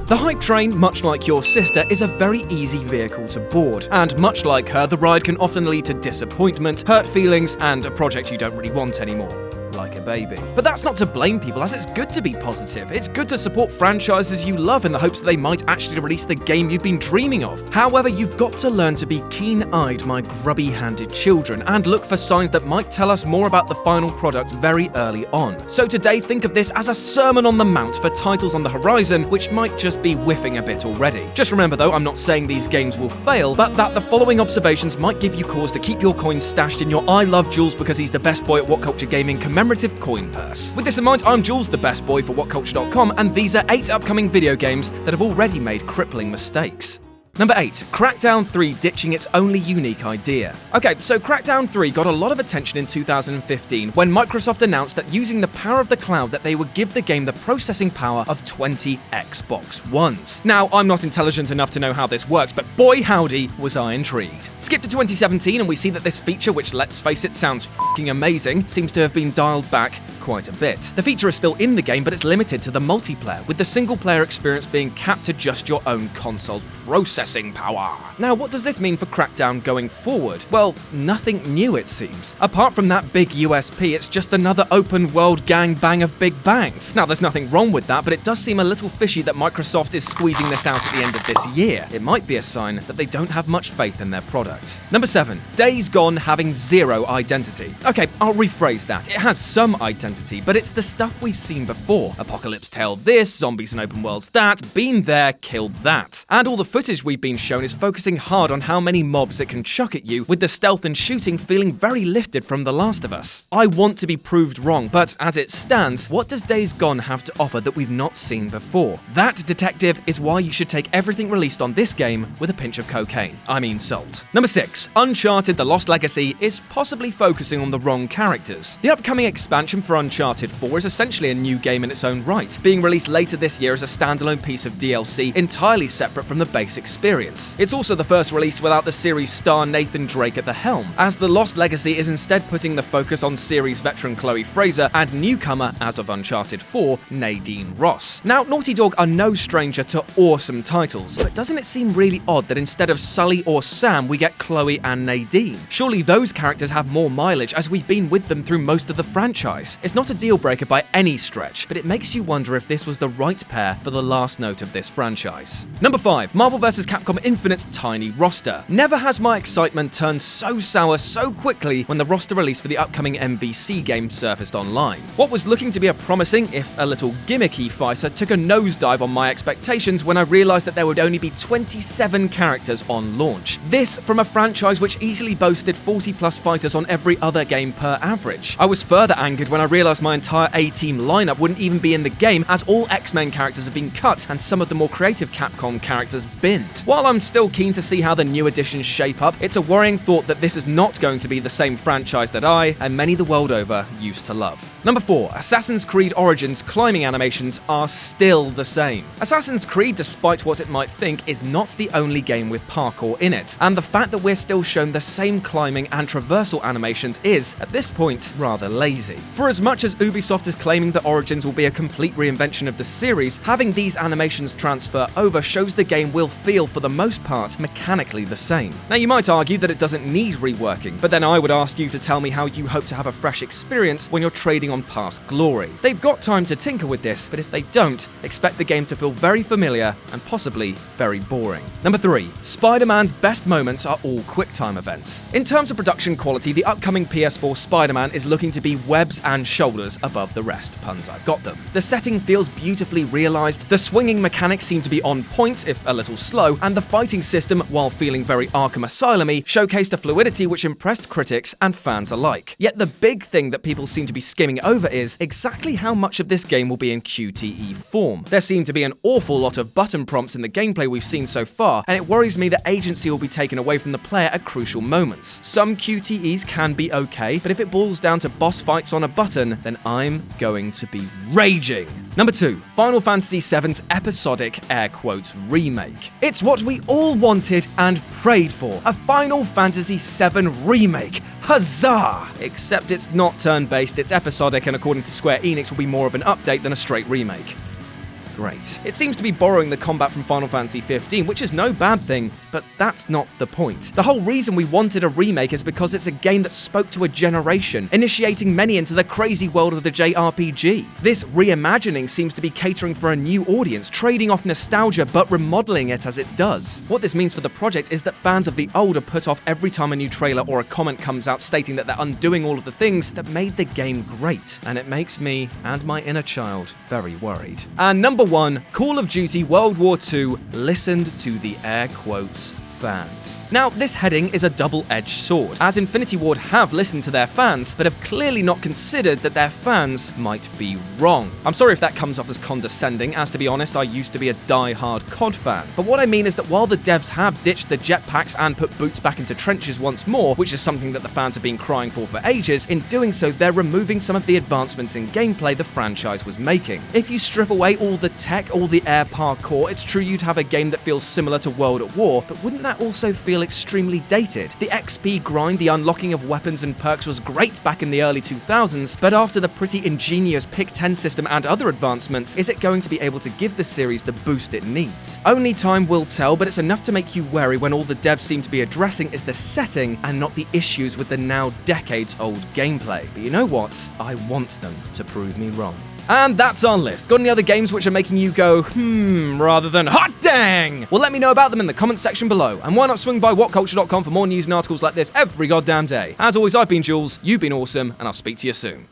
The hype train, much like your sister, is a very easy vehicle to board, and much like her, the ride can often lead to disappointment, hurt feelings, and a project you don't really want anymore. Like a baby. But that's not to blame people, as it's good to be positive. It's good to support franchises you love in the hopes that they might actually release the game you've been dreaming of. However, you've got to learn to be keen-eyed, my grubby-handed children, and look for signs that might tell us more about the final product very early on. So today, think of this as a sermon on the mount for titles on the horizon, which might just be whiffing a bit already. Just remember though, I'm not saying these games will fail, but that the following observations might give you cause to keep your coins stashed in your I Love Jules because he's the best boy at What Culture Gaming commemorative coin purse. With this in mind, I'm Jules, the best boy for WhatCulture.com, and these are 8 upcoming video games that have already made crippling mistakes. Number 8. Crackdown 3 ditching its only unique idea. Okay, so Crackdown 3 got a lot of attention in 2015 when Microsoft announced that using the power of the cloud that they would give the game the processing power of 20 Xbox Ones. Now, I'm not intelligent enough to know how this works, but boy howdy was I intrigued. Skip to 2017 and we see that this feature, which let's face it sounds f***ing amazing, seems to have been dialed back quite a bit. The feature is still in the game, but it's limited to the multiplayer, with the single-player experience being capped to just your own console's processing power. Now, what does this mean for Crackdown going forward? Well, nothing new it seems. Apart from that big USP, it's just another open-world gangbang of big bangs. Now, there's nothing wrong with that, but it does seem a little fishy that Microsoft is squeezing this out at the end of this year. It might be a sign that they don't have much faith in their product. Number 7. Days Gone having zero identity. Okay, I'll rephrase that. It has some identity, but it's the stuff we've seen before. Apocalypse Tale this, zombies and open worlds that, been there, killed that. And all the footage we've been shown is focusing hard on how many mobs it can chuck at you, with the stealth and shooting feeling very lifted from The Last of Us. I want to be proved wrong, but as it stands, what does Days Gone have to offer that we've not seen before? That, detective, is why you should take everything released on this game with a pinch of cocaine. I mean salt. Number 6. Uncharted: The Lost Legacy is possibly focusing on the wrong characters. The upcoming expansion for Uncharted 4 is essentially a new game in its own right, being released later this year as a standalone piece of DLC entirely separate from the base experience. It's also the first release without the series star Nathan Drake at the helm, as The Lost Legacy is instead putting the focus on series veteran Chloe Fraser and newcomer, as of Uncharted 4, Nadine Ross. Now, Naughty Dog are no stranger to awesome titles, but doesn't it seem really odd that instead of Sully or Sam, we get Chloe and Nadine? Surely those characters have more mileage, as we've been with them through most of the franchise. It's not a deal breaker by any stretch, but it makes you wonder if this was the right pair for the last note of this franchise. Number 5. Marvel vs. Capcom Infinite's tiny roster. Never has my excitement turned so sour so quickly when the roster release for the upcoming MVC game surfaced online. What was looking to be a promising, if a little gimmicky fighter took a nosedive on my expectations when I realized that there would only be 27 characters on launch. This from a franchise which easily boasted 40+ fighters on every other game per average. I was further angered when I realized my entire A-Team lineup wouldn't even be in the game, as all X-Men characters have been cut and some of the more creative Capcom characters binned. While I'm still keen to see how the new additions shape up, it's a worrying thought that this is not going to be the same franchise that I, and many the world over, used to love. Number 4. Assassin's Creed Origins climbing animations are still the same. Assassin's Creed, despite what it might think, is not the only game with parkour in it, and the fact that we're still shown the same climbing and traversal animations is, at this point, rather lazy. For as much as Ubisoft is claiming that Origins will be a complete reinvention of the series, having these animations transfer over shows the game will feel, for the most part, mechanically the same. Now, you might argue that it doesn't need reworking, but then I would ask you to tell me how you hope to have a fresh experience when you're trading on past glory. They've got time to tinker with this, but if they don't, expect the game to feel very familiar and possibly very boring. Number 3. Spider-Man's best moments are all QuickTime events. In terms of production quality, the upcoming PS4 Spider-Man is looking to be webs and shoulders above the rest. Puns, I've got them. The setting feels beautifully realized, the swinging mechanics seem to be on point, if a little slow, and the fighting system, while feeling very Arkham Asylum-y, showcased a fluidity which impressed critics and fans alike. Yet the big thing that people seem to be skimming over is exactly how much of this game will be in QTE form. There seem to be an awful lot of button prompts in the gameplay we've seen so far, and it worries me that agency will be taken away from the player at crucial moments. Some QTEs can be okay, but if it boils down to boss fights on a button, then I'm going to be raging. Number 2. Final Fantasy VII's episodic, air quotes, remake. It's what we all wanted and prayed for. A Final Fantasy VII remake. Huzzah! Except it's not turn-based, it's episodic, and according to Square Enix will be more of an update than a straight remake. great. It seems to be borrowing the combat from Final Fantasy XV, which is no bad thing, but that's not the point. The whole reason we wanted a remake is because it's a game that spoke to a generation, initiating many into the crazy world of the JRPG. This reimagining seems to be catering for a new audience, trading off nostalgia but remodeling it as it does. What this means for the project is that fans of the old are put off every time a new trailer or a comment comes out stating that they're undoing all of the things that made the game great, and it makes me and my inner child very worried. And number 1, Call of Duty World War II listened to the air quotes fans. Now, this heading is a double-edged sword, as Infinity Ward have listened to their fans, but have clearly not considered that their fans might be wrong. I'm sorry if that comes off as condescending, as to be honest, I used to be a die-hard COD fan. But what I mean is that while the devs have ditched the jetpacks and put boots back into trenches once more, which is something that the fans have been crying for ages, in doing so, they're removing some of the advancements in gameplay the franchise was making. If you strip away all the tech, all the air parkour, it's true you'd have a game that feels similar to World at War, but wouldn't that also feel extremely dated? The XP grind, the unlocking of weapons and perks was great back in the early 2000s, but after the pretty ingenious Pick 10 system and other advancements, is it going to be able to give the series the boost it needs? Only time will tell, but it's enough to make you wary when all the devs seem to be addressing is the setting and not the issues with the now decades-old gameplay. But you know what? I want them to prove me wrong. And that's our list. Got any other games which are making you go, rather than hot dang? Well, let me know about them in the comments section below. And why not swing by whatculture.com for more news and articles like this every goddamn day. As always, I've been Jules, you've been awesome, and I'll speak to you soon.